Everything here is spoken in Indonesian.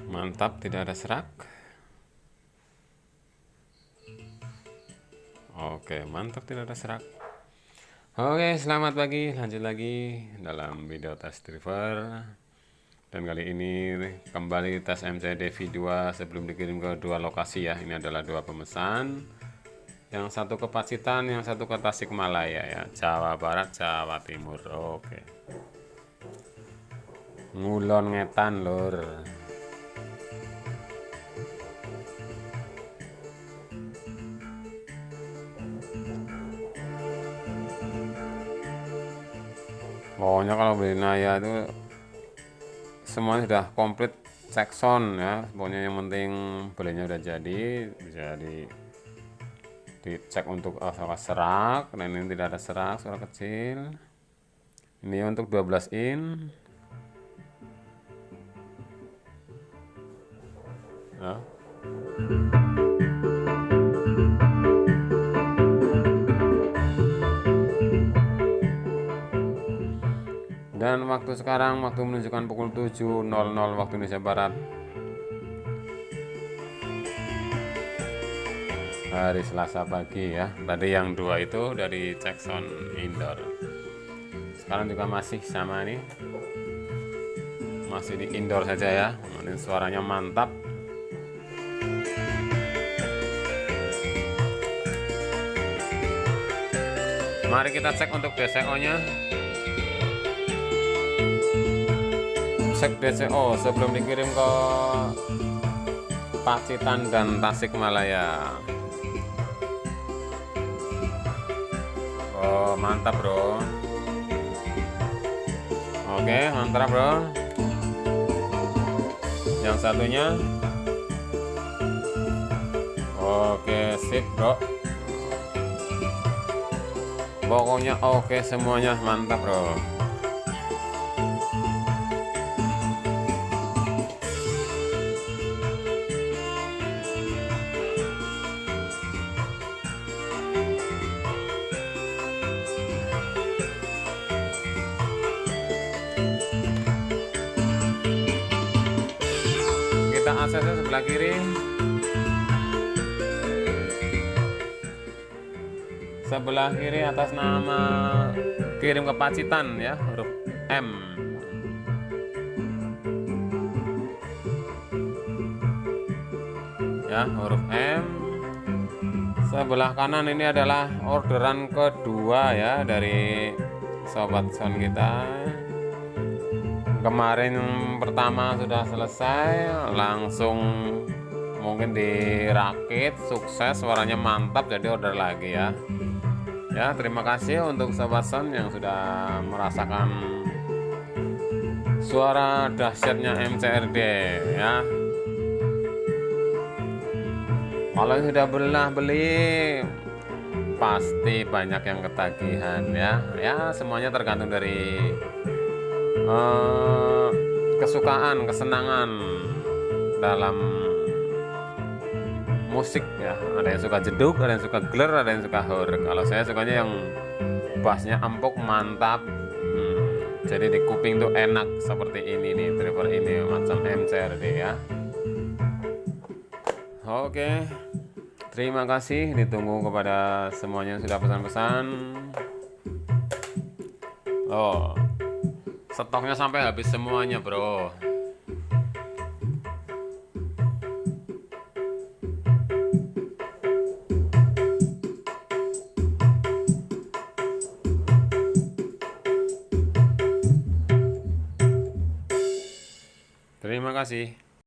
Mantap, tidak ada serak. Oke, mantap, tidak ada serak. Oke, selamat pagi. Lanjut lagi dalam video tes driver. Dan kali ini kembali tes MCD V2 sebelum dikirim ke dua lokasi ya. Ini adalah dua pemesan. Yang satu ke Pacitan, yang satu ke Tasikmalaya ya. Jawa Barat, Jawa Timur. Oke. Ngulon Ngetan lur. Pokoknya kalau beli Naya itu semuanya sudah komplit cek sound ya. Pokoknya yang penting belinya udah jadi, bisa dicek untuk serak. Dan ini tidak ada serak, suara kecil. Ini untuk 12 in ya. Dan waktu sekarang waktu menunjukkan pukul 7.00 waktu Indonesia Barat. Hari Selasa pagi ya. Tadi yang dua itu dari cek sound indoor. Sekarang juga masih sama nih. Masih di indoor saja ya. Ini suaranya mantap. Mari kita cek untuk DCO-nya. Cek DCO sebelum dikirim ke Pacitan dan Tasikmalaya. Oh, mantap bro. Oke, mantap bro. Yang satunya. Oke, sip bro. Pokoknya oke semuanya, mantap bro. Kita aksesnya sebelah kiri. Sebelah kiri atas nama kirim ke Pacitan ya, huruf M. Ya, huruf M. Sebelah kanan ini adalah orderan kedua ya dari sobat sound kita. Kemarin pertama sudah selesai, langsung mungkin dirakit, sukses, suaranya mantap, jadi order lagi ya. Ya, terima kasih untuk sobat sound yang sudah merasakan suara dahsyatnya MCRD ya. Kalau sudah beli pasti banyak yang ketagihan ya. Ya, semuanya tergantung dari kesukaan, kesenangan dalam musik ya. Ada yang suka jeduk, ada yang suka gler, ada yang suka horror. Kalau saya sukanya yang bassnya empuk, mantap. Jadi di kuping tuh enak seperti ini nih, driver ini macam MCRD ya. Oke, terima kasih, ditunggu kepada semuanya yang sudah pesan-pesan. Oh, stoknya sampai habis semuanya bro. Terima kasih.